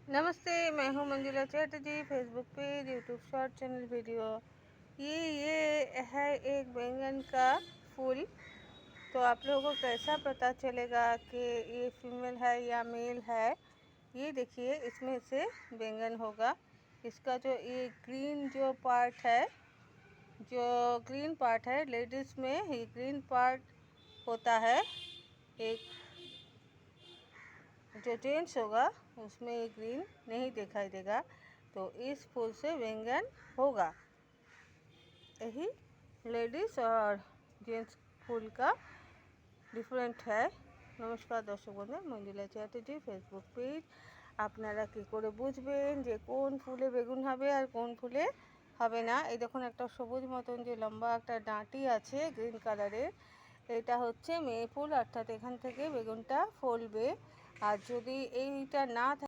नमस्ते, मैं हूँ Manjula Chatterjee. Facebook page, YouTube short channel video. ये है एक बैंगन का फूल। तो आप लोगों को कैसा पता चलेगा कि ये फीमेल है या मेल है? ये देखिए, इसमें से बैंगन होगा। इसका जो ये ग्रीन पार्ट है लेडीज़ में ये ग्रीन पार्ट होता है। एक जो जेंट्स होगा उसमें ये ग्रीन नहीं दिखाई देगा। तो इस फूल से बैंगन होगा। यही लेडीज़ और जेंट्स फूल का ডিফারেন্ট है। নমস্কার দর্শক বন্ধু, মঞ্জুলা চ্যাটার্জি ফেসবুক পেজ। আপনারা কী করে বুঝবেন যে কোন ফুলে বেগুন হবে আর কোন ফুলে হবে না? এই দেখুন, একটা সবুজ মতন যে লম্বা একটা ডাঁটি আছে গ্রিন কালারের, এটা হচ্ছে মেয়ে ফুল, অর্থাৎ এখান থেকে বেগুনটা ফলবে। আর যদি এইটা না